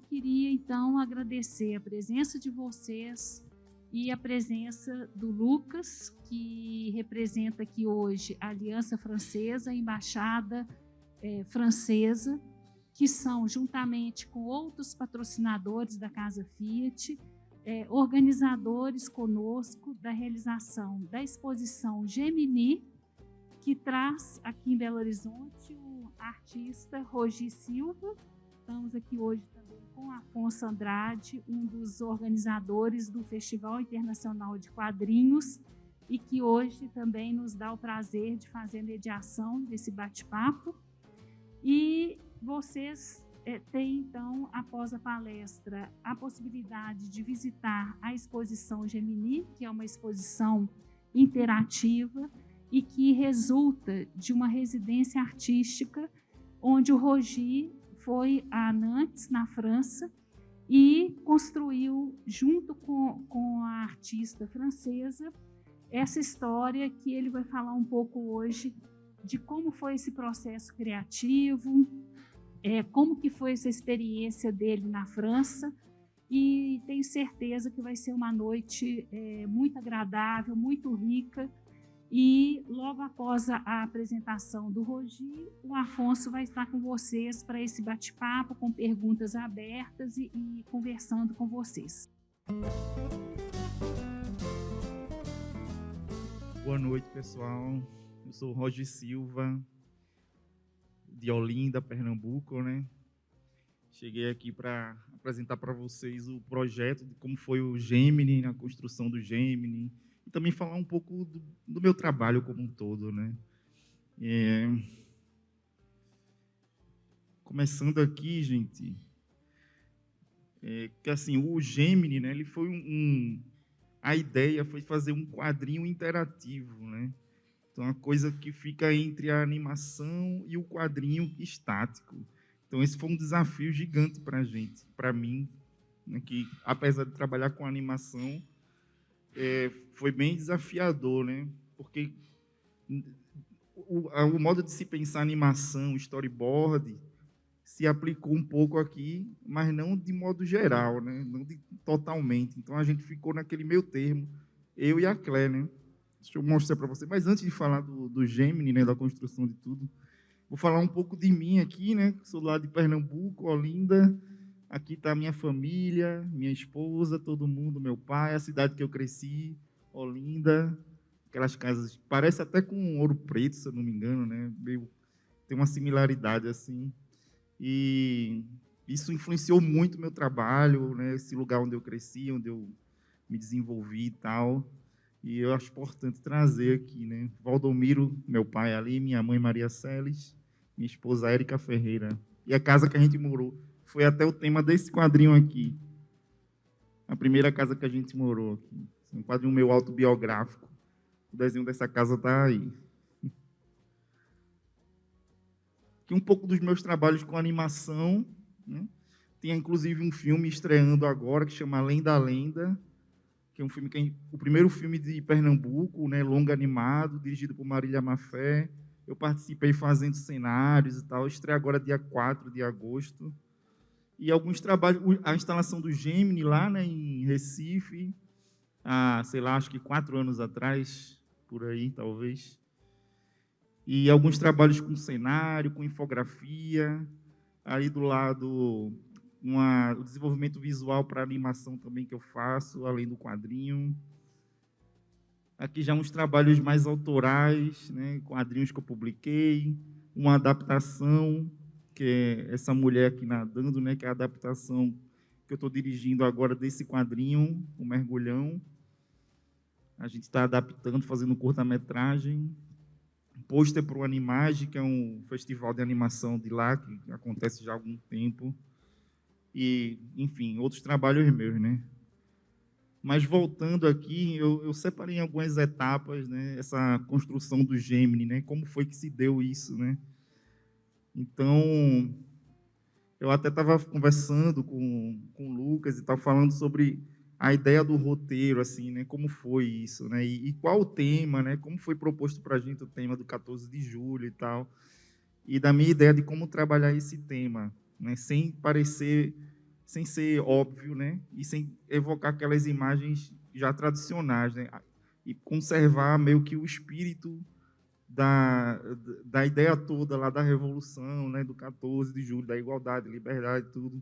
eu queria, então, agradecer a presença de vocês e a presença do Lucas, que representa aqui hoje a Aliança Francesa, a Embaixada Francesa, que são, juntamente com outros patrocinadores da Casa Fiat, organizadores conosco da realização da exposição Gemini, que traz aqui em Belo Horizonte o artista Rogi Silva. Estamos aqui hoje também com Afonso Andrade, um dos organizadores do Festival Internacional de Quadrinhos, e que hoje também nos dá o prazer de fazer a mediação desse bate-papo. E vocês têm, então, após a palestra, a possibilidade de visitar a exposição Gemini, que é uma exposição interativa e que resulta de uma residência artística onde o Rogi foi a Nantes, na França, e construiu, junto com a artista francesa, essa história que ele vai falar um pouco hoje de como foi esse processo criativo, como que foi essa experiência dele na França, e tenho certeza que vai ser uma noite muito agradável, muito rica. E logo após a apresentação do Rogi, o Afonso vai estar com vocês para esse bate-papo, com perguntas abertas e conversando com vocês. Boa noite, pessoal. Eu sou o Rogi Silva, de Olinda, Pernambuco, né? Cheguei aqui para apresentar para vocês o projeto de como foi o Gemini, a construção do Gemini, e também falar um pouco do meu trabalho como um todo, né? Começando aqui, gente, que assim, o Gemini, né? Ele foi a ideia foi fazer um quadrinho interativo, né? Então, uma coisa que fica entre a animação e o quadrinho estático. Então, esse foi um desafio gigante para a gente, para mim, né, que, apesar de trabalhar com animação, foi bem desafiador, né? Porque o modo de se pensar animação, storyboard, se aplicou um pouco aqui, mas não de modo geral, né? Não totalmente. Então, a gente ficou naquele meio termo, eu e a Clé, né? Deixa eu mostrar para você. Mas antes de falar do Gemini, né, da construção de tudo, vou falar um pouco de mim aqui, né? Sou lá de Pernambuco, Olinda. Aqui está a minha família, minha esposa, todo mundo, meu pai, a cidade que eu cresci, Olinda. Aquelas casas, parece até com Ouro Preto, se eu não me engano, né? Tem uma similaridade assim. E isso influenciou muito o meu trabalho, né? Esse lugar onde eu cresci, onde eu me desenvolvi e tal. E eu acho importante trazer aqui, né? Valdomiro, meu pai ali, minha mãe Maria Celes, minha esposa Érica Ferreira. E a casa que a gente morou foi até o tema desse quadrinho aqui. A primeira casa que a gente morou aqui. Um quadrinho meu autobiográfico. O desenho dessa casa está aí. Aqui um pouco dos meus trabalhos com animação, né? Tem inclusive um filme estreando agora que chama Além da Lenda, que é um filme o primeiro filme de Pernambuco, né, longa animado, dirigido por Marília Maffé. Eu participei fazendo cenários e tal. Estreia agora dia 4 de agosto. E alguns trabalhos, a instalação do Gemini lá, né, em Recife, sei lá, acho que 4 anos atrás, por aí, talvez. E alguns trabalhos com cenário, com infografia. Aí do lado, o desenvolvimento visual para animação também que eu faço, além do quadrinho. Aqui já uns trabalhos mais autorais, né, quadrinhos que eu publiquei, uma adaptação, que é essa mulher aqui nadando, né, que é a adaptação que eu estou dirigindo agora desse quadrinho, O Mergulhão. A gente está adaptando, fazendo curta-metragem. Pôster para o Animage, que é um festival de animação de lá, que acontece já há algum tempo. E, enfim, outros trabalhos meus, né? Mas voltando aqui, eu separei em algumas etapas, né, essa construção do Gemini, né, como foi que se deu isso, né? Então, eu até estava conversando com o Lucas e tal, falando sobre a ideia do roteiro, assim, né, como foi isso, né, e qual o tema, né, como foi proposto para a gente o tema do 14 de julho e tal, e da minha ideia de como trabalhar esse tema, né, sem parecer sem ser óbvio, né? E sem evocar aquelas imagens já tradicionais, né? E conservar meio que o espírito da ideia toda lá da Revolução, né? Do 14 de julho, da igualdade, liberdade, tudo,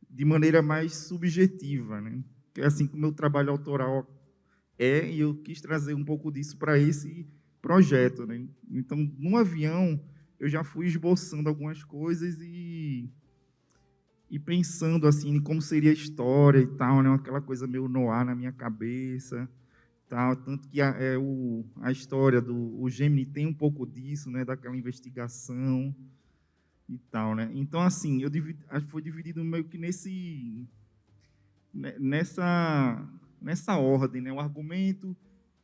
de maneira mais subjetiva, né? Que é assim que o meu trabalho autoral e eu quis trazer um pouco disso para esse projeto, né? Então, no avião, eu já fui esboçando algumas coisas e pensando assim em como seria a história e tal, né? Aquela coisa meio noir na minha cabeça, tal. Tanto que a história do Gemini tem um pouco disso, né? Daquela investigação e tal, né? Então, assim, acho que foi dividido meio que nessa ordem, né? O argumento,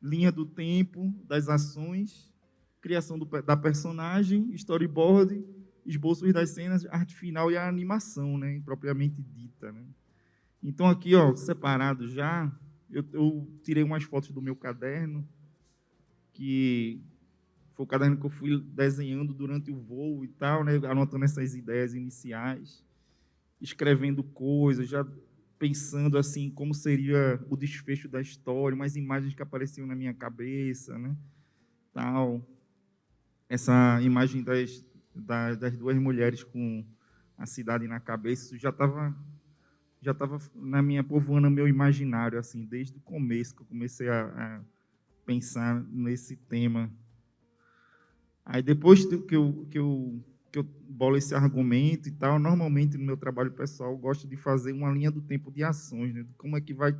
linha do tempo, das ações, criação da personagem, storyboard, esboços das cenas, arte final e a animação, né? Propriamente dita, né? Então, aqui, ó, separado já, eu tirei umas fotos do meu caderno, que foi o caderno que eu fui desenhando durante o voo e tal, né? Anotando essas ideias iniciais, escrevendo coisas, já pensando assim como seria o desfecho da história, umas imagens que apareciam na minha cabeça, né? Tal. Essa imagem das duas mulheres com a cidade na cabeça, isso já estava na minha povoando meu imaginário assim, desde o começo que eu comecei a pensar nesse tema. Aí depois que eu bolo esse argumento e tal, normalmente no meu trabalho pessoal eu gosto de fazer uma linha do tempo de ações, né? Como é que vai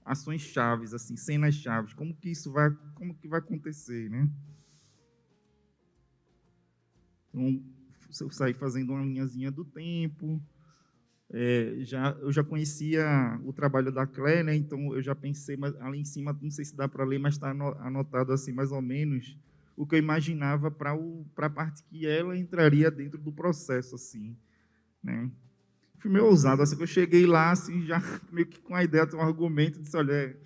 ações chaves, assim, cenas chaves, como que vai acontecer, né? Então, eu saí fazendo uma linhazinha do tempo. Eu já conhecia o trabalho da Claire, né? Então eu já pensei, mas ali em cima, não sei se dá para ler, mas está anotado assim mais ou menos o que eu imaginava para a parte que ela entraria dentro do processo, assim, né? Fui meio ousado, assim, que eu cheguei lá, assim, já meio que com a ideia, um argumento, disse, olha,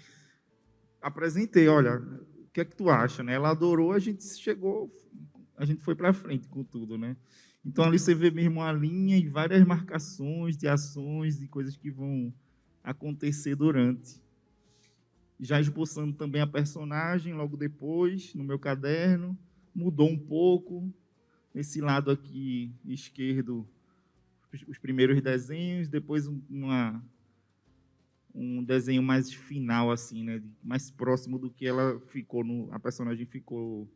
apresentei, olha, o que é que tu acha, né? Ela adorou, a gente foi para frente com tudo, né? Então, ali você vê mesmo uma linha e várias marcações de ações e coisas que vão acontecer durante. Já esboçando também a personagem, logo depois, no meu caderno, mudou um pouco. Nesse lado aqui esquerdo, os primeiros desenhos, depois um desenho mais final, assim, né? Mais próximo do que ela ficou, a personagem ficou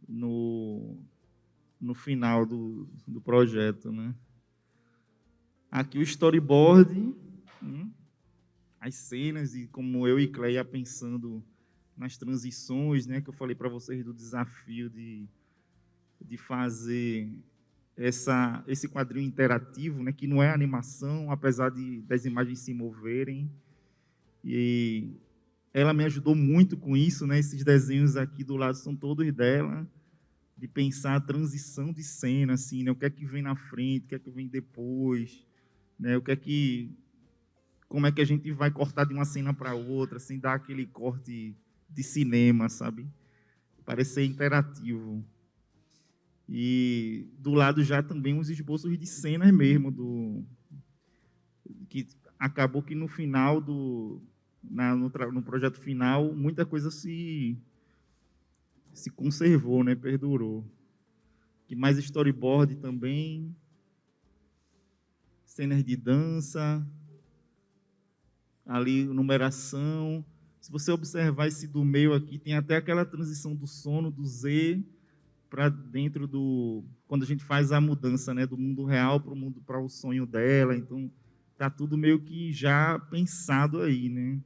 no final do projeto, né? Aqui o storyboard, as cenas e como eu e Cleia pensando nas transições, né? Que eu falei para vocês do desafio de fazer esse quadrinho interativo, né? Que não é animação, apesar das imagens se moverem. E ela me ajudou muito com isso, né? Esses desenhos aqui do lado são todos dela, de pensar a transição de cena, assim, né? O que é que vem na frente, o que é que vem depois, né? Como é que a gente vai cortar de uma cena para outra, sem dar aquele corte de cinema, sabe? Parecer interativo. E do lado já também uns esboços de cenas mesmo, que acabou que no final no projeto final, muita coisa se conservou, né? Perdurou. E mais storyboard também, cenas de dança, ali numeração. Se você observar esse do meio aqui, tem até aquela transição do sono, do Z, para dentro quando a gente faz a mudança, né, do mundo real para o sonho dela. Então, tá tudo meio que já pensado aí, né?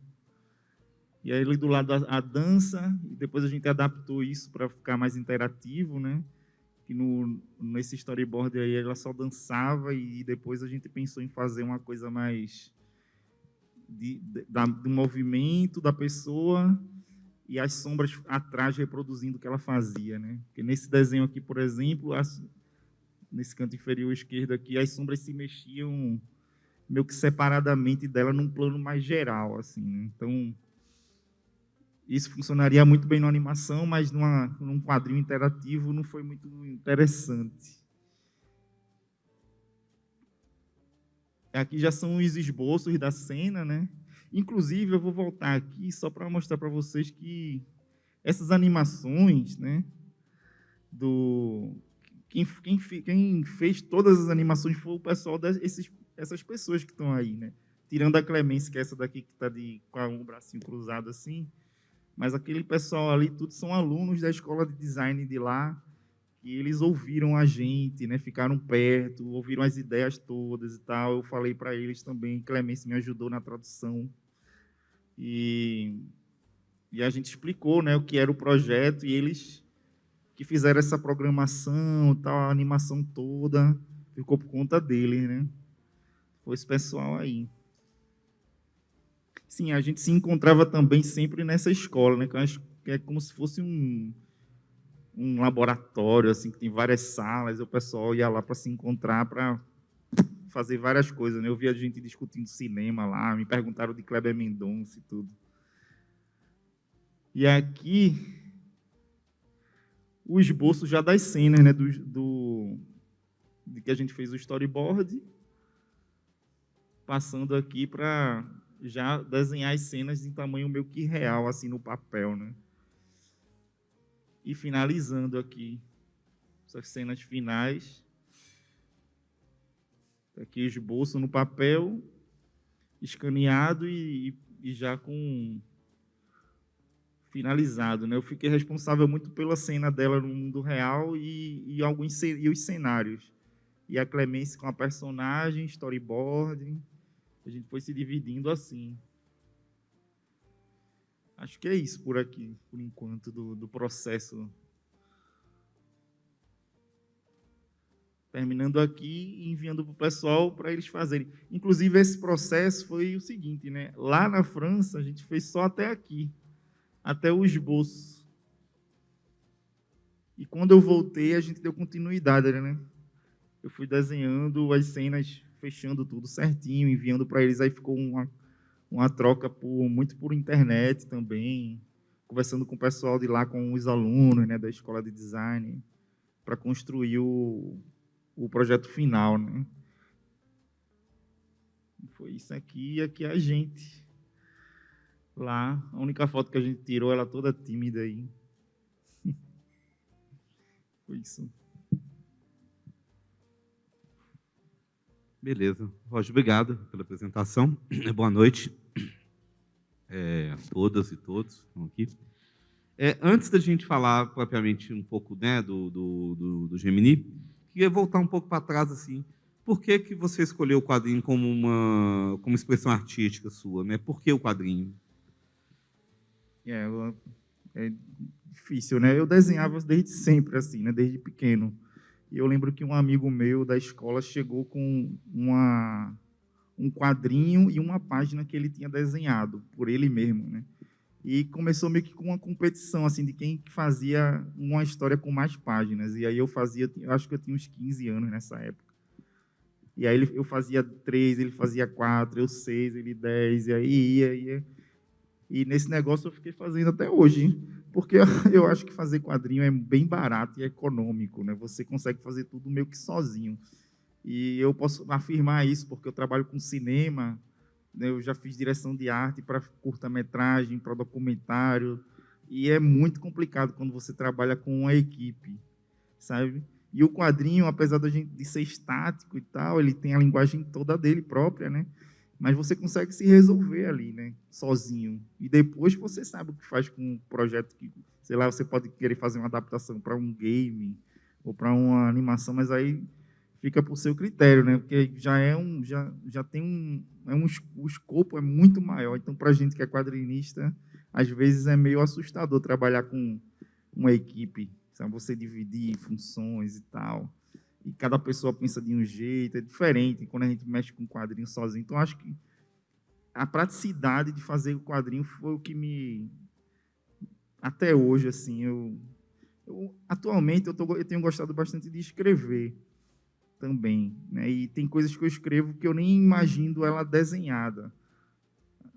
E aí ali do lado a dança, e depois a gente adaptou isso para ficar mais interativo, né? Que nesse storyboard aí ela só dançava e depois a gente pensou em fazer uma coisa mais do movimento da pessoa e as sombras atrás reproduzindo o que ela fazia, né? Porque nesse desenho aqui, por exemplo, nesse canto inferior esquerdo aqui, as sombras se mexiam meio que separadamente dela num plano mais geral, assim, né? Então, isso funcionaria muito bem na animação, mas num quadrinho interativo não foi muito interessante. Aqui já são os esboços da cena, né? Inclusive, eu vou voltar aqui só para mostrar para vocês que essas animações, né? Quem fez todas as animações foi o pessoal essas pessoas que estão aí, né? Tirando a Clemência, que é essa daqui que está com o bracinho cruzado assim. Mas aquele pessoal ali, tudo são alunos da escola de design de lá, que eles ouviram a gente, né? Ficaram perto, ouviram as ideias todas e tal. Eu falei para eles também, Clemência me ajudou na tradução. E a gente explicou, né, o que era o projeto, e eles que fizeram essa programação, tal, a animação toda, ficou por conta deles, né? Foi esse pessoal aí. Sim, a gente se encontrava também sempre nessa escola, né? Que eu acho que é como se fosse um laboratório, assim, que tem várias salas, e o pessoal ia lá para se encontrar, para fazer várias coisas, né? Eu via gente discutindo cinema lá, me perguntaram de Kleber Mendonça e tudo. E aqui, o esboço já das cenas, né? De que a gente fez o storyboard, passando aqui para já desenhar as cenas em tamanho meio que real, assim, no papel, né? E finalizando aqui essas cenas finais. Aqui o esboço no papel, escaneado e já com finalizado, né? Eu fiquei responsável muito pela cena dela no mundo real e os cenários. E a Clemência com a personagem, storyboard. A gente foi se dividindo assim. Acho que é isso por aqui, por enquanto, do processo. Terminando aqui e enviando para o pessoal para eles fazerem. Inclusive, esse processo foi o seguinte, né? Lá na França, a gente fez só até aqui, até o esboço. E quando eu voltei, a gente deu continuidade, né? Eu fui desenhando as cenas, fechando tudo certinho, enviando para eles. Aí ficou uma troca muito por internet também, conversando com o pessoal de lá, com os alunos, né, da escola de design, para construir o projeto final, né? Foi isso aqui, e aqui a gente. Lá, a única foto que a gente tirou, ela toda tímida aí. Foi isso. Beleza. Roger, obrigado pela apresentação. Boa noite a todas e todos que estão aqui. Antes da gente falar propriamente um pouco, né, do Gemini, queria voltar um pouco para trás, assim. Por que você escolheu o quadrinho como expressão artística sua, né? Por que o quadrinho? É difícil, né? Eu desenhava desde sempre, assim, né? Desde pequeno. E eu lembro que um amigo meu da escola chegou com um quadrinho e uma página que ele tinha desenhado por ele mesmo, né? E começou meio que com uma competição, assim, de quem fazia uma história com mais páginas. E aí eu acho que eu tinha uns 15 anos nessa época. E aí eu fazia 3, ele fazia 4, eu 6, ele 10, e aí ia. E nesse negócio eu fiquei fazendo até hoje, hein? Porque eu acho que fazer quadrinho é bem barato e econômico, né? Você consegue fazer tudo meio que sozinho. E eu posso afirmar isso porque eu trabalho com cinema, né? Eu já fiz direção de arte para curta-metragem, para documentário, e é muito complicado quando você trabalha com uma equipe, sabe? E o quadrinho, apesar de ser estático e tal, ele tem a linguagem toda dele própria, né? Mas você consegue se resolver ali, né? Sozinho. E depois você sabe o que faz com um projeto que, sei lá, você pode querer fazer uma adaptação para um game ou para uma animação, mas aí fica por seu critério, né? Porque já tem o escopo é muito maior. Então, para a gente que é quadrinista, às vezes é meio assustador trabalhar com uma equipe, sabe? Você dividir funções e tal. E cada pessoa pensa de um jeito, é diferente quando a gente mexe com quadrinho sozinho. Então, acho que a praticidade de fazer o quadrinho foi o que me... Até hoje, assim, atualmente, eu tenho gostado bastante de escrever também, né? E tem coisas que eu escrevo que eu nem imagino ela desenhada,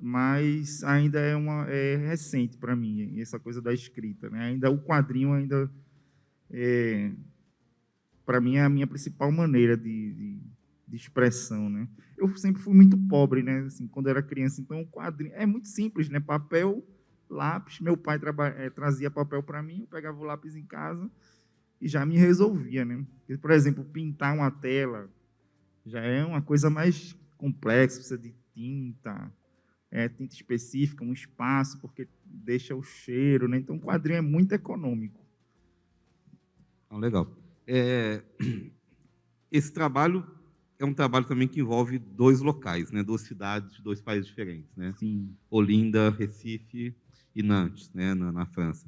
mas ainda é recente para mim, essa coisa da escrita, né? Ainda o quadrinho para mim é a minha principal maneira de de expressão, né? Eu sempre fui muito pobre, né? Assim, quando era criança, então o quadrinho é muito simples, né? Papel, lápis. Meu pai trazia papel para mim, eu pegava o lápis em casa e já me resolvia, né? Por exemplo, pintar uma tela já é uma coisa mais complexa, precisa de tinta, tinta específica, um espaço, porque deixa o cheiro, né? Então, o quadrinho é muito econômico. Legal. Esse trabalho é um trabalho também que envolve 2 locais, né? 2 cidades, 2 países diferentes, né? Sim. Olinda, Recife e Nantes, né? Na França.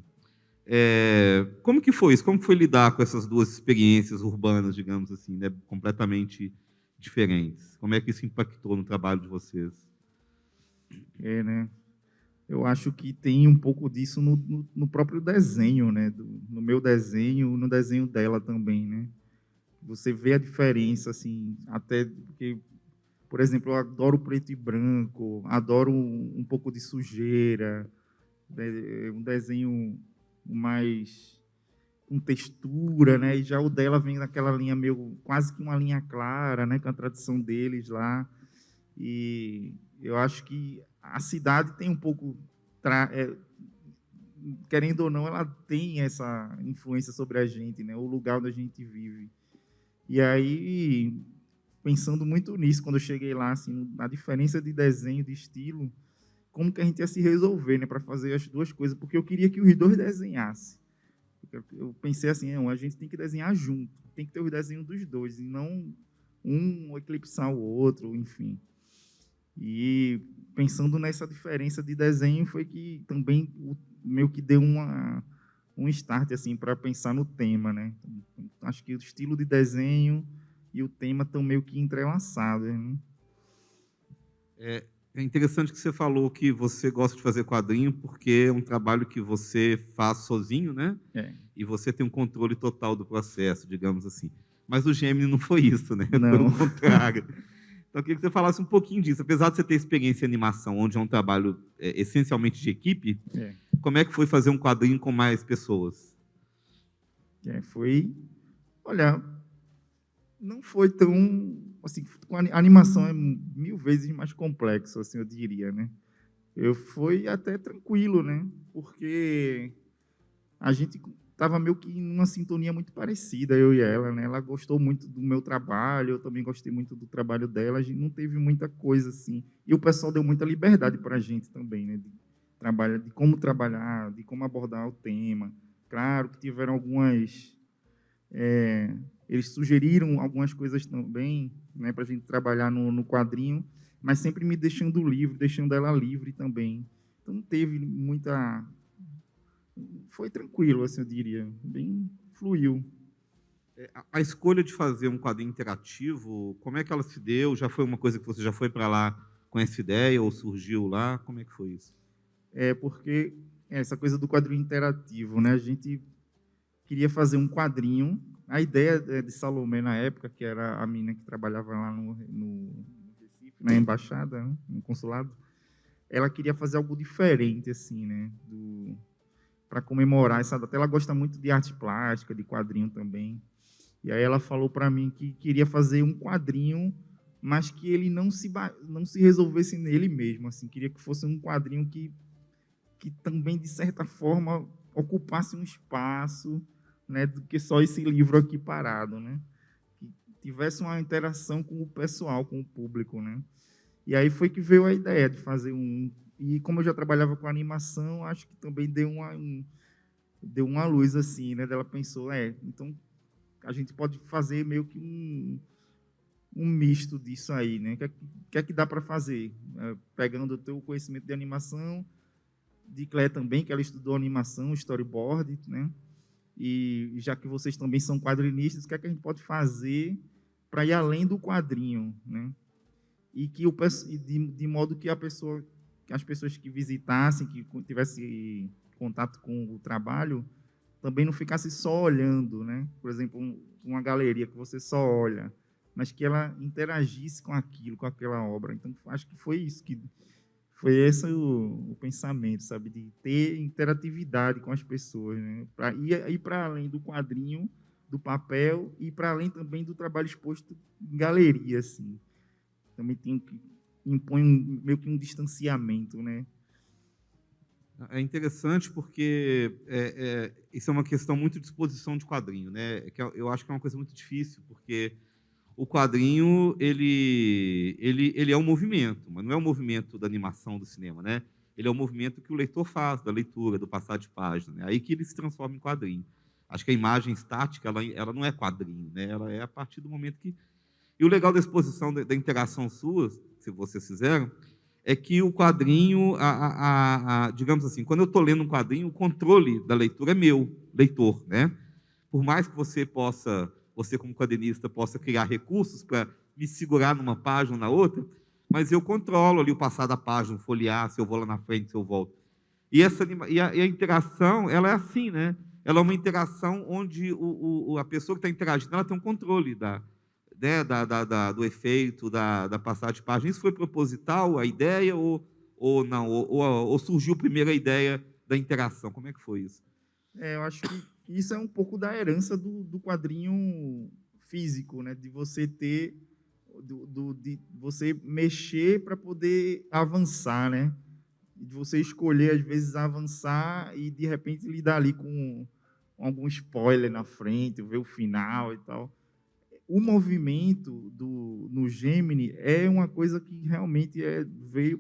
Como que foi isso? Como foi lidar com essas 2 experiências urbanas, digamos assim, né? Completamente diferentes? Como é que isso impactou no trabalho de vocês? Né? Eu acho que tem um pouco disso no próprio desenho, né? No meu desenho, no desenho dela também, né? Você vê a diferença, assim, até porque, por exemplo, eu adoro preto e branco, adoro um pouco de sujeira, um desenho mais com textura, né? E já o dela vem naquela linha meio, quase que uma linha clara, né? Com a tradição deles lá. E eu acho que a cidade tem um pouco, querendo ou não, ela tem essa influência sobre a gente, né? O lugar onde a gente vive. E aí, pensando muito nisso, quando eu cheguei lá, assim, na diferença de desenho, de estilo, como que a gente ia se resolver, né, para fazer as 2 coisas, porque eu queria que os 2 desenhassem. Eu pensei assim, não, a gente tem que desenhar junto, tem que ter os desenhos dos 2, e não um eclipsar o outro, enfim. E pensando nessa diferença de desenho, foi que também meio que deu um start assim para pensar no tema, né? Acho que o estilo de desenho e o tema estão meio que entrelaçados, né? É interessante que você falou que você gosta de fazer quadrinho porque é um trabalho que você faz sozinho, né? E você tem um controle total do processo, digamos assim. Mas o Gemini não foi isso, né? Não. Foi o contrário. Então, eu queria que você falasse um pouquinho disso. Apesar de você ter experiência em animação, onde é um trabalho essencialmente de equipe, como é que foi fazer um quadrinho com mais pessoas? Olha, não foi tão, assim, a animação é 1000 vezes mais complexo, assim, eu diria, né? Foi até tranquilo, né? Porque a gente estava meio que em uma sintonia muito parecida, eu e ela, né? Ela gostou muito do meu trabalho, eu também gostei muito do trabalho dela, a gente não teve muita coisa assim. E o pessoal deu muita liberdade para a gente também, né? De como trabalhar, de como abordar o tema. Claro que tiveram algumas... eles sugeriram algumas coisas também, né, para a gente trabalhar no quadrinho, mas sempre me deixando livre, deixando ela livre também. Então, não teve muita... Foi tranquilo, assim, eu diria. Bem fluiu. A escolha de fazer um quadrinho interativo, como é que ela se deu? Já foi uma coisa que você já foi para lá com essa ideia ou surgiu lá? Como é que foi isso? Porque essa coisa do quadrinho interativo, né? A gente queria fazer um quadrinho. A ideia de Salomé, na época, que era a menina que trabalhava lá no Recife, na embaixada, né, no consulado, ela queria fazer algo diferente, assim, né? Para comemorar essa data. Ela gosta muito de arte plástica, de quadrinho também. E aí ela falou para mim que queria fazer um quadrinho, mas que ele não se resolvesse nele mesmo, assim, queria que fosse um quadrinho que também, de certa forma, ocupasse um espaço, né, do que só esse livro aqui parado, né? Que tivesse uma interação com o pessoal, com o público, né? E aí foi que veio a ideia de fazer um... E como eu já trabalhava com animação, acho que também deu uma luz assim, né? Ela pensou, então a gente pode fazer meio que um misto disso aí, né? O que é que dá para fazer? Pegando o teu conhecimento de animação, de Clé também, que ela estudou animação, storyboard, né? E já que vocês também são quadrinistas, o que é que a gente pode fazer para ir além do quadrinho, né? E que de modo que as pessoas que visitassem, que tivessem contato com o trabalho, também não ficasse só olhando, né? Por exemplo, uma galeria que você só olha, mas que ela interagisse com aquilo, com aquela obra. Então, acho que foi isso foi esse o pensamento, sabe, de ter interatividade com as pessoas, né? Para ir para além do quadrinho, do papel e para além também do trabalho exposto em galeria, assim. Também impõe meio que um distanciamento, né? É interessante porque isso é uma questão muito de exposição de quadrinho, né? Eu acho que é uma coisa muito difícil, porque o quadrinho ele é um movimento, mas não é um movimento da animação do cinema, né? Ele é um movimento que o leitor faz, da leitura, do passar de página, né? Aí que ele se transforma em quadrinho. Acho que a imagem estática ela não é quadrinho, né? Ela é a partir do momento que... E o legal da exposição, da interação sua, se vocês fizeram, é que o quadrinho, digamos assim, quando eu estou lendo um quadrinho, o controle da leitura é meu, leitor, né? Por mais que você como quadrinista, possa criar recursos para me segurar numa página ou na outra, mas eu controlo ali o passar da página, folhear, se eu vou lá na frente, se eu volto. E a interação, ela é assim, né? Ela é uma interação onde a pessoa que está interagindo, ela tem um controle né, do efeito, da passagem de página. Isso foi proposital, a ideia, ou não? Ou surgiu primeiro a ideia da interação? Como é que foi isso? Eu acho que isso é um pouco da herança do quadrinho físico, né? De você ter, de você mexer para poder avançar, né? De você escolher, às vezes, avançar e, de repente, lidar ali com algum spoiler na frente, ver o final e tal. O movimento no Gemini é uma coisa que realmente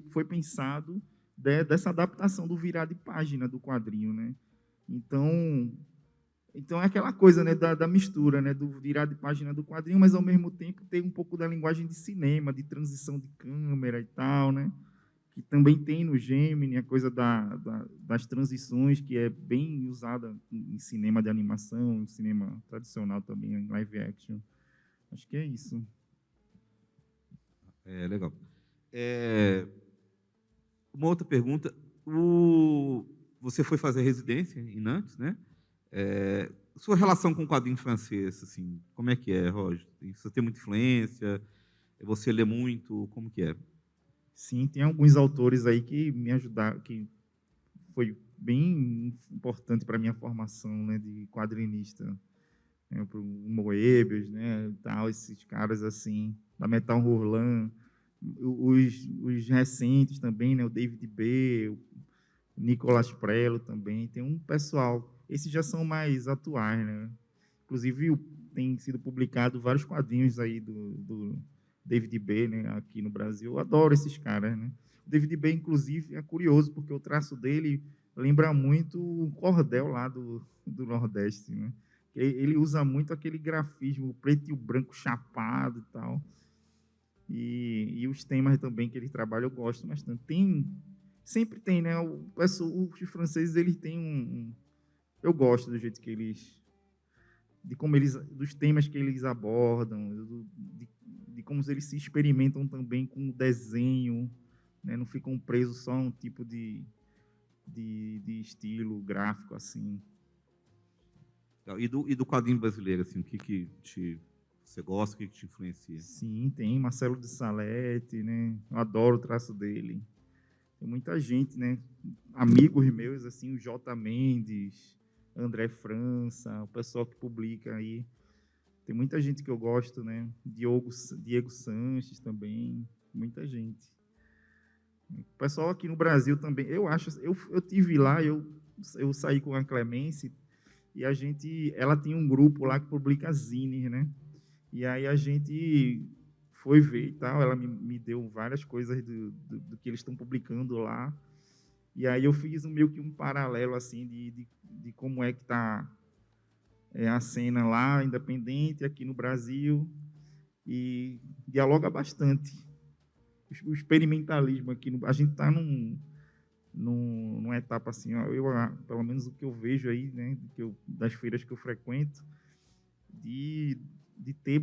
foi pensado dessa adaptação do virar de página do quadrinho, né? Então é aquela coisa, né, da mistura, né, do virar de página do quadrinho, mas ao mesmo tempo tem um pouco da linguagem de cinema, de transição de câmera e tal, né? Que também tem no Gemini, a coisa das transições, que é bem usada em cinema de animação, em cinema tradicional também, em live action. Acho que é isso. Legal. Uma outra pergunta. Você foi fazer residência em Nantes, né? Sua relação com o quadrinho francês, assim, como é que é, Roger? Você tem muita influência? Você lê muito? Como que é? Sim, tem alguns autores aí que me ajudaram, que foi bem importante para a minha formação, né, de quadrinista. Para o Moebius, né, tal, esses caras assim, da Metal Hurlan, os recentes também, né, o David B., o Nicolas Prelo também, tem um pessoal, esses já são mais atuais, né, inclusive tem sido publicado vários quadrinhos aí do David B., né, aqui no Brasil, eu adoro esses caras, né, o David B., inclusive, é curioso, porque o traço dele lembra muito o cordel lá do Nordeste, né, ele usa muito aquele grafismo, o preto e o branco chapado e tal. E os temas também que ele trabalha eu gosto bastante. Sempre tem, né? Os franceses, eles têm eu gosto do jeito que eles... dos temas que eles abordam, de como eles se experimentam também com o desenho, né? Não ficam presos só a um tipo de estilo gráfico, assim. E do quadrinho brasileiro, assim, o que você gosta, o que te influencia? Sim, tem Marcelo de Salete, né? Eu adoro o traço dele. Tem muita gente, né? Amigos meus, assim, o J. Mendes, André França, o pessoal que publica aí. Tem muita gente que eu gosto, né? Diego Sanches também, muita gente. O pessoal aqui no Brasil também, eu tive lá, eu saí com a Clemence e ela tem um grupo lá que publica zines, né? E aí a gente foi ver e tal, ela me deu várias coisas do que eles estão publicando lá. E aí eu fiz meio que um paralelo assim de como é que está a cena lá, independente, aqui no Brasil, e dialoga bastante. O experimentalismo aqui, a gente está numa etapa assim, ó, pelo menos o que eu vejo aí, né, das feiras que eu frequento, de ter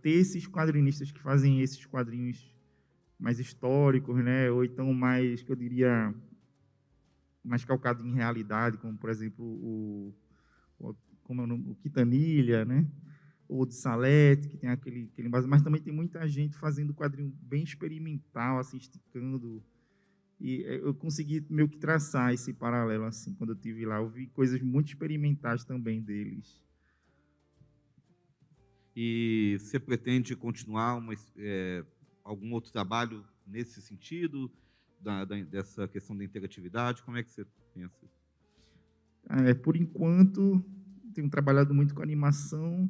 esses quadrinistas que fazem esses quadrinhos mais históricos, né, ou então mais, que eu diria, mais calcado em realidade, como, por exemplo, como é o nome? O Quintanilha, né, ou de Salete, que tem aquele mas também tem muita gente fazendo quadrinho bem experimental, assim, esticando, e eu consegui meio que traçar esse paralelo, assim, quando eu estive lá, eu vi coisas muito experimentais também deles. E você pretende continuar algum outro trabalho nesse sentido, dessa questão da interatividade? Como é que você pensa? Por enquanto, tenho trabalhado muito com animação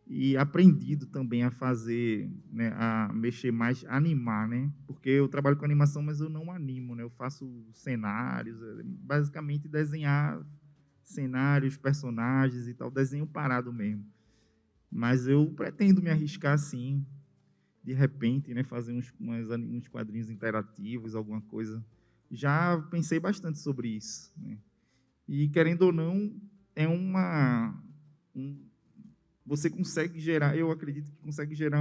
e aprendido também a fazer, né, a mexer mais, a animar, né? Porque eu trabalho com animação, mas eu não animo, né? Eu faço cenários, basicamente desenhar cenários, personagens e tal, desenho parado mesmo. Mas eu pretendo me arriscar assim, de repente, né, fazer uns quadrinhos interativos, alguma coisa. Já pensei bastante sobre isso, né? E, querendo ou não, é você consegue gerar, eu acredito que consegue gerar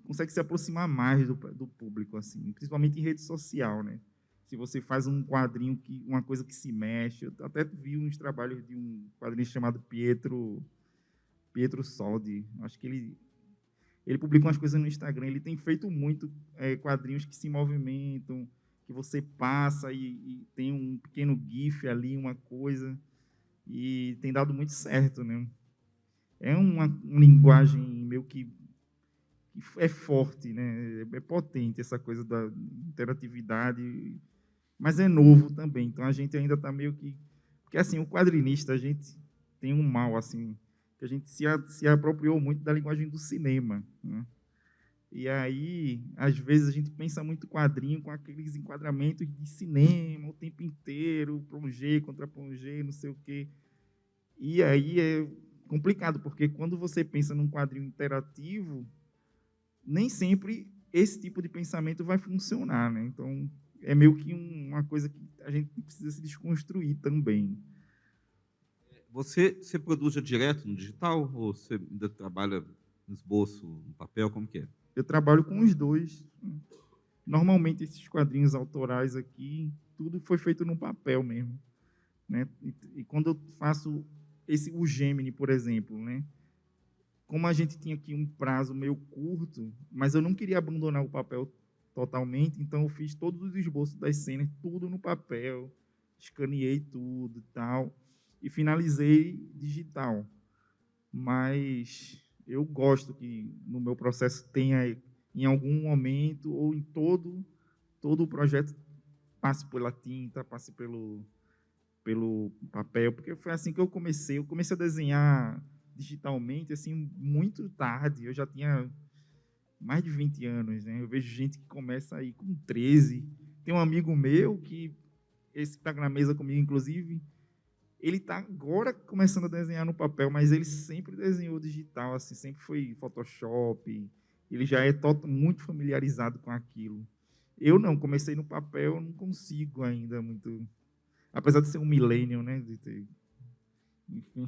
consegue se aproximar mais do público, assim, principalmente em rede social, né? Se você faz um quadrinho, uma coisa que se mexe, eu até vi uns trabalhos de um quadrinho chamado Pietro Soldi, acho que ele publica umas coisas no Instagram, ele tem feito muito quadrinhos que se movimentam, que você passa e tem um pequeno gif ali, uma coisa, e tem dado muito certo, né? É uma linguagem meio que é forte, né? É potente essa coisa da interatividade, mas é novo também, então a gente ainda está meio que... Porque, assim, o quadrinista, a gente tem um mal, assim, que a gente se apropriou muito da linguagem do cinema, né? E aí, às vezes, a gente pensa muito quadrinho com aqueles enquadramentos de cinema o tempo inteiro, plongé contra plongé, não sei o quê. E aí é complicado, porque quando você pensa num quadrinho interativo, nem sempre esse tipo de pensamento vai funcionar, né? Então, é meio que uma coisa que a gente precisa se desconstruir também. Você produz direto no digital ou você ainda trabalha no esboço, no papel? Como que é? Eu trabalho com os dois. Normalmente, esses quadrinhos autorais aqui, tudo foi feito no papel mesmo, né? E quando eu faço o Gemini, por exemplo, né? Como a gente tinha aqui um prazo meio curto, mas eu não queria abandonar o papel totalmente, então eu fiz todos os esboços das cenas, tudo no papel, escaneei tudo e tal, e finalizei digital. Mas eu gosto que no meu processo tenha, em algum momento, ou em todo o projeto, passe pela tinta, passe pelo papel, porque foi assim que eu comecei. Eu comecei a desenhar digitalmente assim muito tarde. Eu já tinha mais de 20 anos, né? Eu vejo gente que começa aí com 13. Tem um amigo meu que esse está na mesa comigo, inclusive. Ele está agora começando a desenhar no papel, mas ele sempre desenhou digital, assim, sempre foi Photoshop. Ele já é muito familiarizado com aquilo. Eu não, comecei no papel, não consigo ainda muito, apesar de ser um millennial, né? Enfim.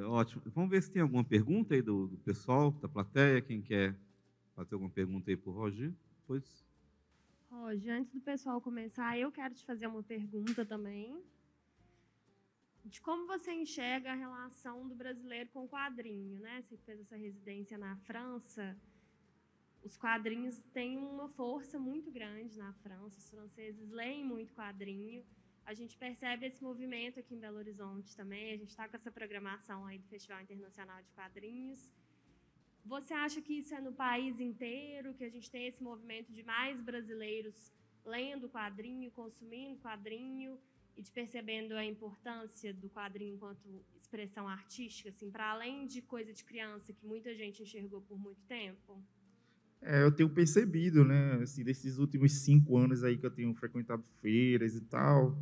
Ótimo. Vamos ver se tem alguma pergunta aí do pessoal, da plateia. Quem quer fazer alguma pergunta aí para o Roger? Pois. Roger, antes do pessoal começar, eu quero te fazer uma pergunta também. De como você enxerga a relação do brasileiro com o quadrinho, né? Você fez essa residência na França. Os quadrinhos têm uma força muito grande na França. Os franceses leem muito quadrinho. A gente percebe esse movimento aqui em Belo Horizonte também. A gente está com essa programação aí do Festival Internacional de Quadrinhos. Você acha que isso é no país inteiro, que a gente tem esse movimento de mais brasileiros lendo quadrinho, consumindo quadrinho e de percebendo a importância do quadrinho enquanto expressão artística, assim, para além de coisa de criança que muita gente enxergou por muito tempo? Eu tenho percebido, né, assim, desses últimos 5 anos aí que eu tenho frequentado feiras e tal,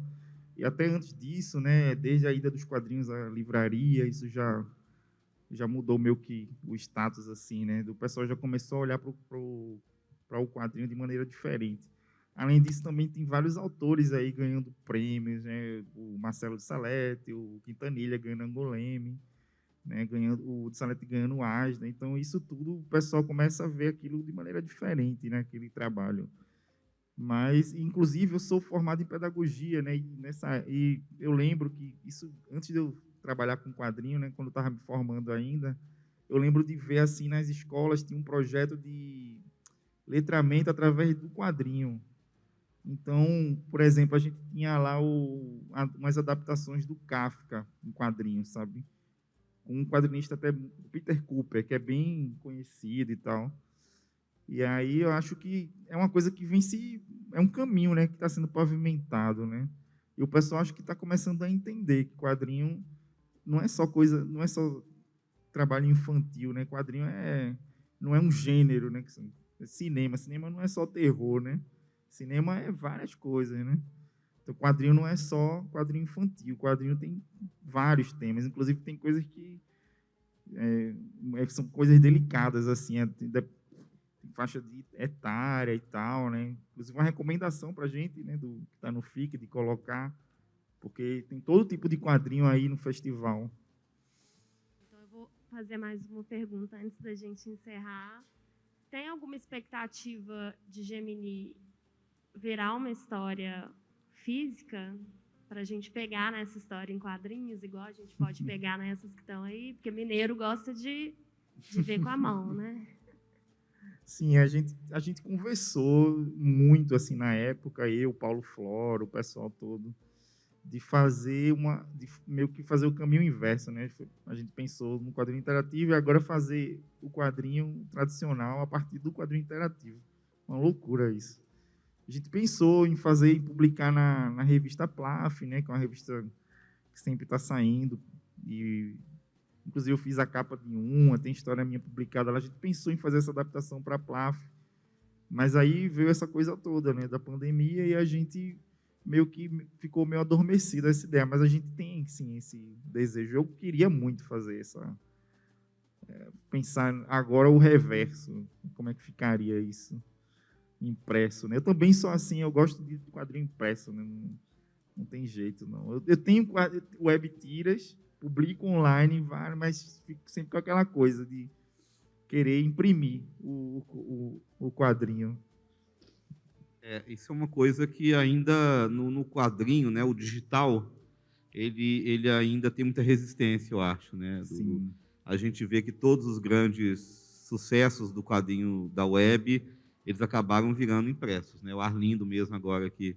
e até antes disso, né, desde a ida dos quadrinhos à livraria, isso já mudou meio que o status, assim, né, do pessoal já começou a olhar para o quadrinho de maneira diferente. Além disso, também tem vários autores aí ganhando prêmios, né, o Marcelo de Salete, o Quintanilha ganhando Angoleme, né, o de Salete ganhando o Asda. Então, isso tudo, o pessoal começa a ver aquilo de maneira diferente, né, aquele trabalho. Mas, inclusive, eu sou formado em pedagogia, né, e eu lembro que isso, antes de eu trabalhar com quadrinho, né, quando eu estava me formando ainda, eu lembro de ver, assim, nas escolas, tinha um projeto de letramento através do quadrinho. Então, por exemplo, a gente tinha lá umas adaptações do Kafka em quadrinhos, sabe? com um quadrinista até, Peter Cooper, que é bem conhecido e tal. E aí eu acho que é uma coisa que é um caminho, né, que está sendo pavimentado, né? E o pessoal acho que está começando a entender que quadrinho não é só trabalho infantil, né? Quadrinho não é um gênero, né? Cinema não é só terror, né? Cinema é várias coisas, né? Então, quadrinho não é só quadrinho infantil, quadrinho tem vários temas, inclusive tem coisas que são coisas delicadas, assim, faixa de etária e tal, né? Inclusive uma recomendação para a gente, né, do que está no FIC, de colocar, porque tem todo tipo de quadrinho aí no festival. Então, eu vou fazer mais uma pergunta antes da gente encerrar. Tem alguma expectativa de Gemini virar uma história física para a gente pegar nessa história em quadrinhos, igual a gente pode pegar nessas que estão aí? Porque mineiro gosta de ver com a mão, né? Sim, a gente conversou muito assim na época, eu, Paulo Flora, o pessoal todo, de meio que fazer o caminho inverso, né? A gente pensou no quadrinho interativo e agora fazer o quadrinho tradicional a partir do quadrinho interativo. Uma loucura isso. A gente pensou em publicar na revista Plaf, né? Que é uma revista que sempre está saindo e inclusive eu fiz a capa de tem história minha publicada lá. A gente pensou em fazer essa adaptação para a Plaf, mas aí veio essa coisa toda, né, da pandemia, e a gente meio que ficou meio adormecido essa ideia, mas a gente tem, sim, esse desejo. Eu queria muito fazer pensar agora o reverso, como é que ficaria isso impresso, né? Eu também sou assim, eu gosto de quadrinho impresso, né? Não tem jeito, não. Eu tenho web tiras, publico online, mas fico sempre com aquela coisa de querer imprimir o quadrinho. Isso é uma coisa que ainda no quadrinho, né, o digital, ele ainda tem muita resistência, eu acho, né? Sim. A gente vê que todos os grandes sucessos do quadrinho da web, eles acabaram virando impressos, né? O Arlindo mesmo agora, que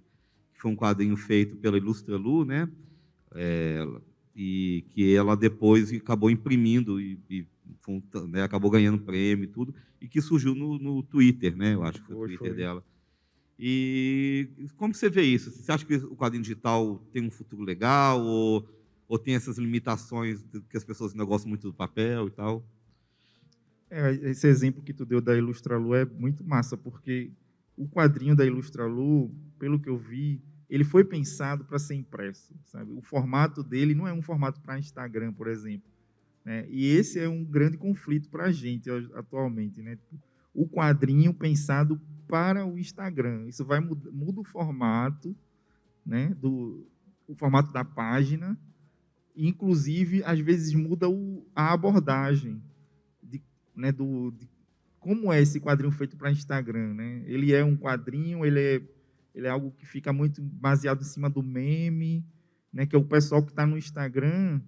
foi um quadrinho feito pela Ilustralu, né? E que ela depois acabou imprimindo né, acabou ganhando prêmio e tudo, e que surgiu no Twitter, né? Eu acho que foi o Twitter dela. E como você vê isso? Você acha que o quadrinho digital tem um futuro legal ou tem essas limitações que as pessoas ainda gostam muito do papel e tal? Esse exemplo que tu deu da Ilustralu é muito massa, porque o quadrinho da Ilustralu, pelo que eu vi, ele foi pensado para ser impresso, sabe? O formato dele não é um formato para Instagram, por exemplo, né? E esse é um grande conflito para a gente atualmente, né? O quadrinho pensado para o Instagram, isso muda o formato, né? O formato da página, e, inclusive, às vezes muda a abordagem né, de como é esse quadrinho feito para Instagram, né? Ele é um quadrinho, ele é algo que fica muito baseado em cima do meme, né? Que é o pessoal que está no Instagram,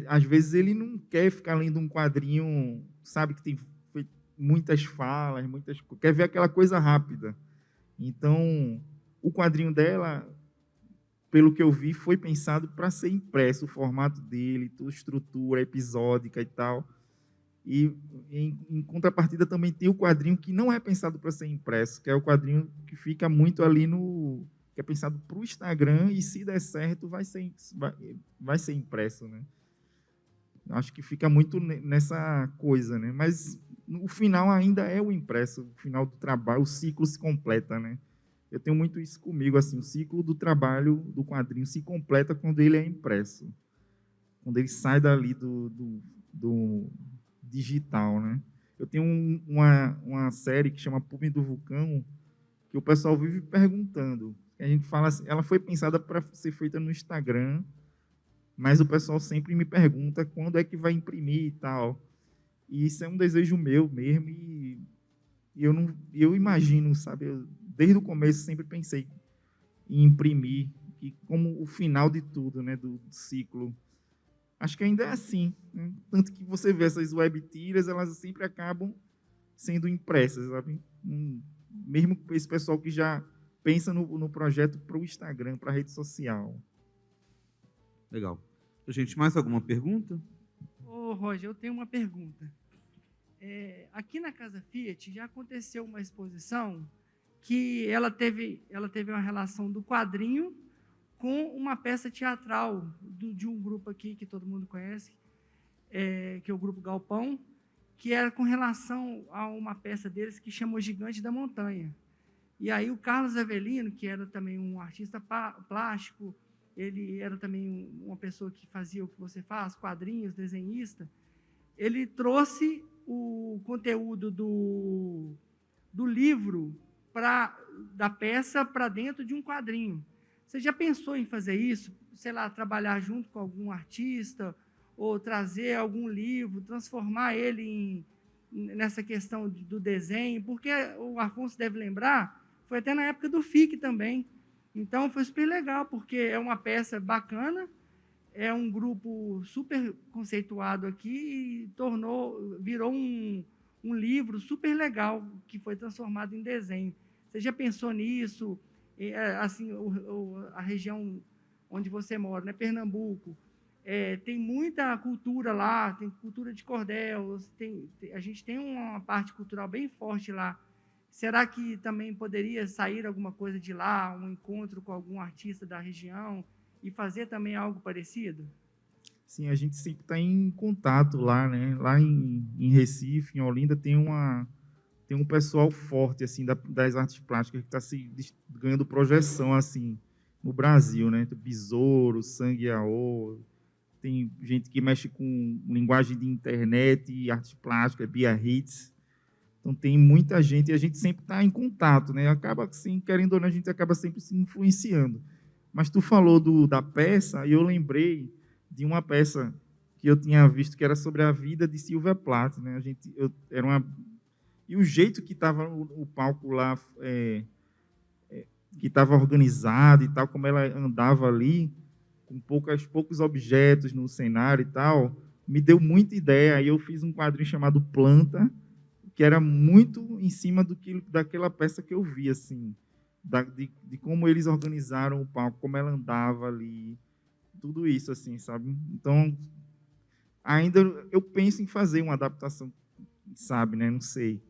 às vezes ele não quer ficar lendo um quadrinho, sabe, que tem muitas falas, quer ver aquela coisa rápida. Então, o quadrinho dela, pelo que eu vi, foi pensado para ser impresso, o formato dele, toda a estrutura episódica e tal. E, em contrapartida, também tem o quadrinho que não é pensado para ser impresso, que é o quadrinho que fica muito ali que é pensado para o Instagram, e se der certo, vai ser impresso, né? Acho que fica muito nessa coisa, né? Mas o final ainda é o impresso, o final do trabalho, o ciclo se completa, né? Eu tenho muito isso comigo, assim, o ciclo do trabalho do quadrinho se completa quando ele é impresso, quando ele sai dali do digital, né? Eu tenho uma série que chama Pume do Vulcão, que o pessoal vive perguntando. A gente fala assim, ela foi pensada para ser feita no Instagram, mas o pessoal sempre me pergunta quando é que vai imprimir e tal. E isso é um desejo meu mesmo, e eu imagino, sabe? Desde o começo sempre pensei em imprimir, e como o final de tudo, né, do ciclo. Acho que ainda é assim, né? Tanto que você vê essas web tiras, elas sempre acabam sendo impressas, sabe? Mesmo esse pessoal que já pensa no projeto para o Instagram, para a rede social. Legal. Gente, mais alguma pergunta? Ô, Roger, eu tenho uma pergunta. Aqui na Casa Fiat já aconteceu uma exposição que ela teve uma relação do quadrinho com uma peça teatral de um grupo aqui que todo mundo conhece, que é o Grupo Galpão, que era com relação a uma peça deles que chama O Gigante da Montanha. E aí o Carlos Avelino, que era também um artista plástico, ele era também uma pessoa que fazia o que você faz, quadrinhos, desenhista, ele trouxe o conteúdo do livro da peça para dentro de um quadrinho. Você já pensou em fazer isso? Sei lá, trabalhar junto com algum artista ou trazer algum livro, transformar ele nessa questão do desenho? Porque o Afonso deve lembrar, foi até na época do FIC também. Então, foi super legal, porque é uma peça bacana, é um grupo super conceituado aqui e virou um livro super legal que foi transformado em desenho. Você já pensou nisso? Assim, a região onde você mora, né, Pernambuco, tem muita cultura lá, tem cultura de cordel, a gente tem uma parte cultural bem forte lá. Será que também poderia sair alguma coisa de lá, um encontro com algum artista da região e fazer também algo parecido? Sim, a gente sempre está em contato lá, né? Lá em Recife, em Olinda, tem um pessoal forte assim das artes plásticas que está se ganhando projeção assim no Brasil, né? Besouro, Sangue Yaô, tem gente que mexe com linguagem de internet e artes plásticas, Biarritz. Então tem muita gente e a gente sempre está em contato, né? Acaba assim, querendo ou não, a gente acaba sempre se influenciando. Mas tu falou da peça e eu lembrei de uma peça que eu tinha visto que era sobre a vida de Silvia Plath, né? E o jeito que estava o palco lá, que estava organizado e tal, como ela andava ali, com poucos objetos no cenário e tal, me deu muita ideia. Aí eu fiz um quadrinho chamado Planta, que era muito em cima daquela peça que eu vi, assim, de como eles organizaram o palco, como ela andava ali, tudo isso, assim, sabe? Então, ainda eu penso em fazer uma adaptação, sabe, né? Não sei.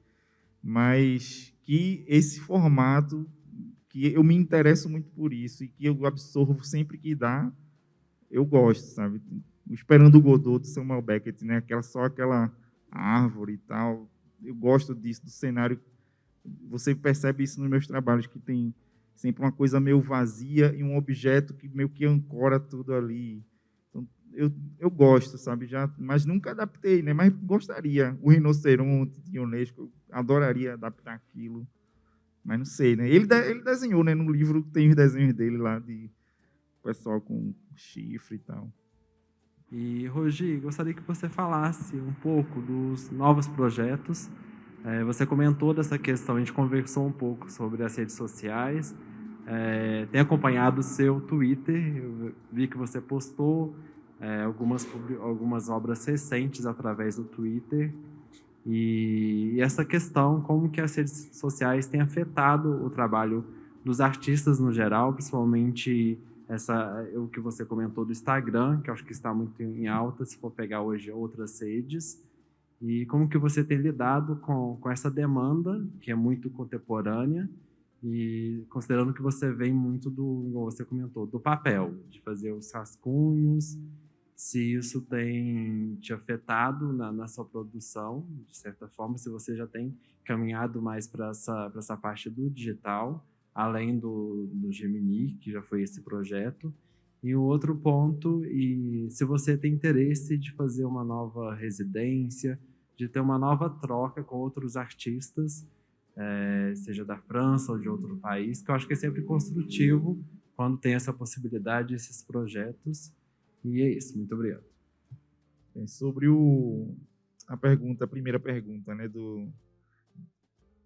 Mas que esse formato, que eu me interesso muito por isso e que eu absorvo sempre que dá, eu gosto, sabe? Esperando o Godot do Samuel Beckett, né? Só aquela árvore e tal. Eu gosto disso, do cenário. Você percebe isso nos meus trabalhos, que tem sempre uma coisa meio vazia e um objeto que meio que ancora tudo ali. Então, eu gosto, sabe? Mas nunca adaptei, né? Mas gostaria. O rinoceronte de Unesco, eu adoraria adaptar aquilo. Mas não sei, né? Ele desenhou, né? No livro tem os desenhos dele lá, de pessoal com chifre e tal. E, Rogi, gostaria que você falasse um pouco dos novos projetos. Você comentou dessa questão, a gente conversou um pouco sobre as redes sociais. Tem acompanhado o seu Twitter, eu vi que você postou algumas obras recentes através do Twitter. E essa questão, como que as redes sociais têm afetado o trabalho dos artistas no geral, principalmente o que você comentou do Instagram, que eu acho que está muito em alta, se for pegar hoje outras redes, e como que você tem lidado com essa demanda, que é muito contemporânea, e considerando que você vem muito como você comentou, do papel, de fazer os rascunhos, se isso tem te afetado na sua produção, de certa forma, se você já tem caminhado mais para essa parte do digital, além do Gemini, que já foi esse projeto. E o outro ponto, e se você tem interesse de fazer uma nova residência, de ter uma nova troca com outros artistas, seja da França ou de outro país, que eu acho que é sempre construtivo quando tem essa possibilidade, esses projetos. E é isso, muito obrigado. Sobre a primeira pergunta, né,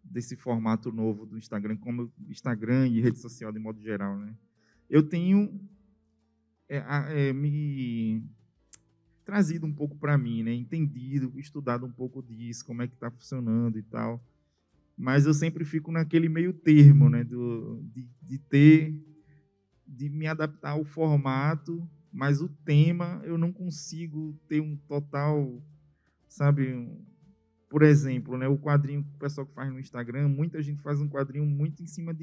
desse formato novo do Instagram, como Instagram e rede social de modo geral, né? Eu tenho me trazido um pouco para mim, né? Entendido, estudado um pouco disso, como é que está funcionando e tal. Mas eu sempre fico naquele meio termo, né? De me adaptar ao formato mas o tema eu não consigo ter um total, sabe? Por exemplo, né, o quadrinho que o pessoal que faz no Instagram, muita gente faz um quadrinho muito em cima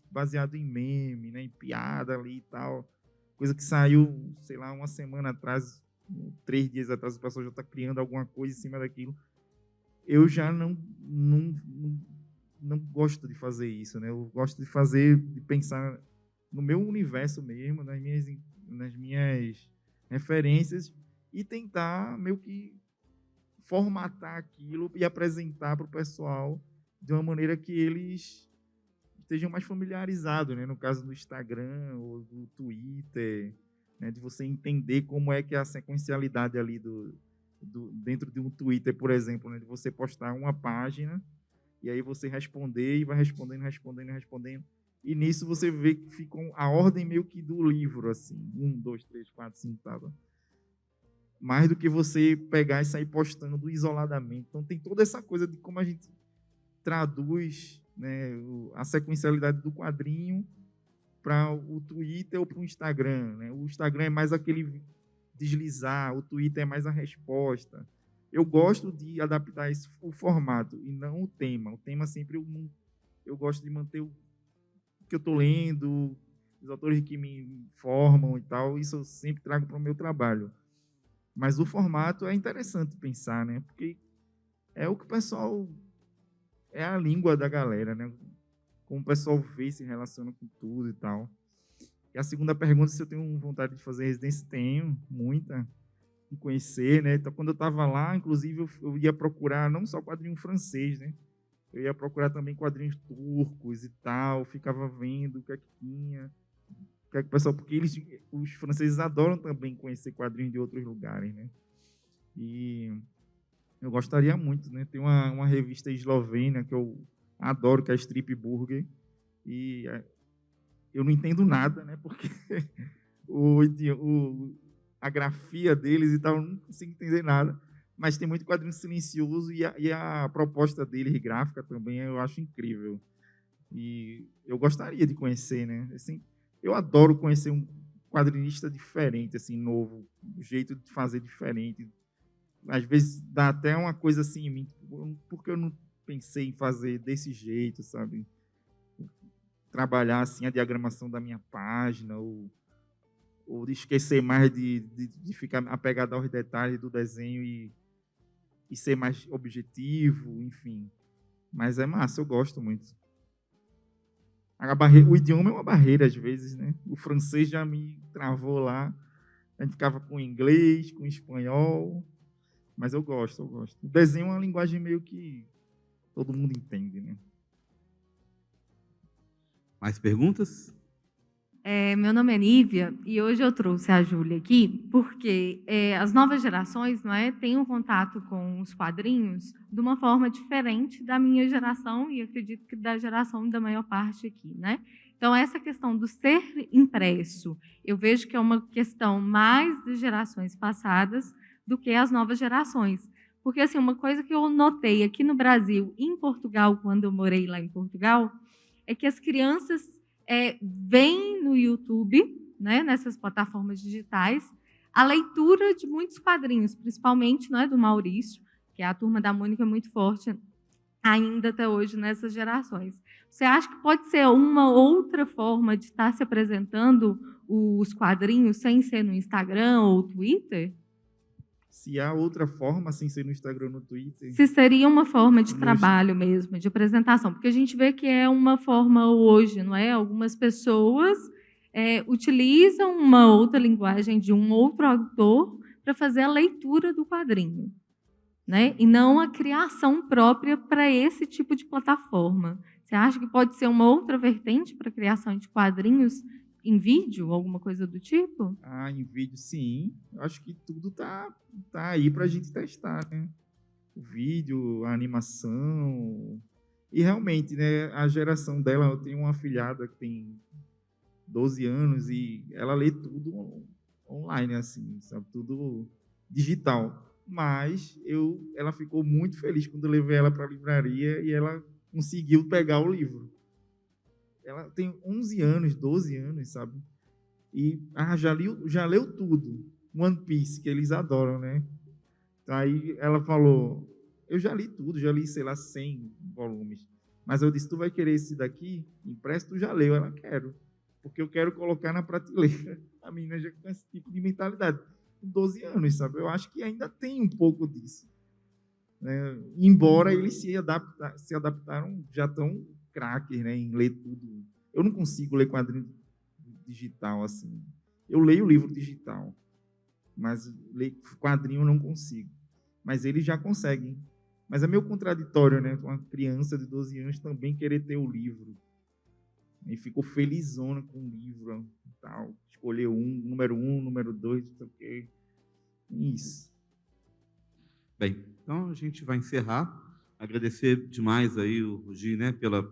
baseado em meme, né, em piada ali e tal. Coisa que saiu, sei lá, uma semana atrás, 3 dias atrás, o pessoal já está criando alguma coisa em cima daquilo. Eu já não gosto de fazer isso, né? Eu gosto de pensar no meu universo mesmo, nas minhas referências e tentar meio que formatar aquilo e apresentar para o pessoal de uma maneira que eles estejam mais familiarizados, né? No caso do Instagram ou do Twitter, né? De você entender como é que é a sequencialidade ali dentro de um Twitter, por exemplo, né? De você postar uma página e aí você responder e vai respondendo. E nisso você vê que fica a ordem meio que do livro, assim, 1, 2, 3, 4, 5, tá? Mais do que você pegar e sair postando isoladamente. Então tem toda essa coisa de como a gente traduz, né, a sequencialidade do quadrinho para o Twitter ou para o Instagram, né? O Instagram é mais aquele deslizar, o Twitter é mais a resposta. Eu gosto de adaptar o formato e não o tema. O tema sempre eu gosto de manter o que eu estou lendo, os autores que me informam e tal, isso eu sempre trago para o meu trabalho. Mas o formato é interessante pensar, né? Porque é o que o pessoal... É a língua da galera, né? Como o pessoal vê, se relaciona com tudo e tal. E a segunda pergunta, se eu tenho vontade de fazer residência, tenho, muita, de conhecer, né? Então, quando eu estava lá, inclusive, eu ia procurar não só quadrinho francês, né? Eu ia procurar também quadrinhos turcos e tal, ficava vendo o que é que tinha, o que é que o pessoal... Porque os franceses adoram também conhecer quadrinhos de outros lugares, né? E eu gostaria muito, né? Tem uma revista eslovena que eu adoro, que é a Strip Burger, e eu não entendo nada, né? Porque a grafia deles e tal, eu não consigo entender nada, mas tem muito quadrinho silencioso e a proposta deles, gráfica também, eu acho incrível. E eu gostaria de conhecer, né? Assim, eu adoro conhecer um quadrinista diferente, assim, novo, um jeito de fazer diferente. Às vezes dá até uma coisa assim em mim, porque eu não pensei em fazer desse jeito, sabe? Trabalhar assim a diagramação da minha página, ou de esquecer mais de ficar apegado aos detalhes do desenho e ser mais objetivo, enfim. Mas é massa, eu gosto muito. O idioma é uma barreira às vezes, né? O francês já me travou lá, a gente ficava com inglês, com espanhol, mas eu gosto. O desenho é uma linguagem meio que todo mundo entende, né? Mais perguntas? Meu nome é Nívia e hoje eu trouxe a Júlia aqui porque as novas gerações, não é, têm um contato com os quadrinhos de uma forma diferente da minha geração e acredito que da geração da maior parte aqui, né? Então, essa questão do ser impresso, eu vejo que é uma questão mais de gerações passadas do que as novas gerações. Porque, assim, uma coisa que eu notei aqui no Brasil e em Portugal, quando eu morei lá em Portugal, é que as crianças veem no YouTube, né, nessas plataformas digitais, a leitura de muitos quadrinhos, principalmente, né, do Maurício, que a Turma da Mônica é muito forte ainda até hoje nessas gerações. Você acha que pode ser uma outra forma de estar se apresentando os quadrinhos sem ser no Instagram ou Twitter? Se há outra forma, sem ser no Instagram ou no Twitter... Se seria uma forma de trabalho mesmo, de apresentação. Porque a gente vê que é uma forma hoje, não é? Algumas pessoas utilizam uma outra linguagem de um outro autor para fazer a leitura do quadrinho, né? E não a criação própria para esse tipo de plataforma. Você acha que pode ser uma outra vertente para a criação de quadrinhos em vídeo, alguma coisa do tipo? Em vídeo, sim. Acho que tudo tá aí para a gente testar, né? O vídeo, a animação. E realmente, né, a geração dela, eu tenho uma afilhada que tem 12 anos e ela lê tudo online, assim, sabe? Tudo digital. Mas ela ficou muito feliz quando eu levei ela para a livraria e ela conseguiu pegar o livro. Ela tem 11 anos, 12 anos, sabe? E já leu tudo. One Piece, que eles adoram, né? Aí ela falou, eu já li tudo, já li, sei lá, 100 volumes. Mas eu disse, tu vai querer esse daqui? Empresta, tu já leu. Ela, quero. Porque eu quero colocar na prateleira. A menina já com esse tipo de mentalidade. Com 12 anos, sabe? Eu acho que ainda tem um pouco disso. Né? Embora eles se adaptaram, já estão craques, né, em ler tudo. Eu não consigo ler quadrinho digital assim. Eu leio livro digital, mas ler quadrinho eu não consigo. Mas eles já conseguem. Mas é meio contraditório, né? Uma criança de 12 anos também querer ter o livro. E ficou felizona com o livro. Tal. Escolheu número 1, número 2, não sei o quê. Isso. Bem, então a gente vai encerrar. Agradecer demais aí o Rugi, né, pela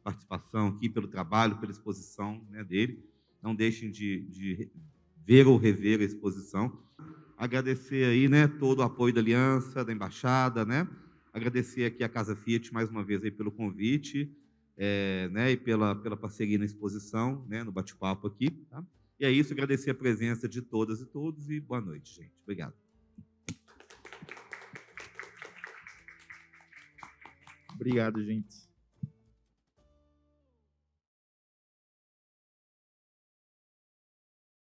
participação aqui, pelo trabalho, pela exposição, né, dele. Não deixem de ver ou rever a exposição. Agradecer aí, né, todo o apoio da Aliança, da Embaixada, né? Agradecer aqui a Casa Fiat mais uma vez aí pelo convite, né, e pela parceria na exposição, né, no bate-papo aqui, tá? E é isso, agradecer a presença de todas e todos e boa noite, gente. Obrigado. Obrigado, gente.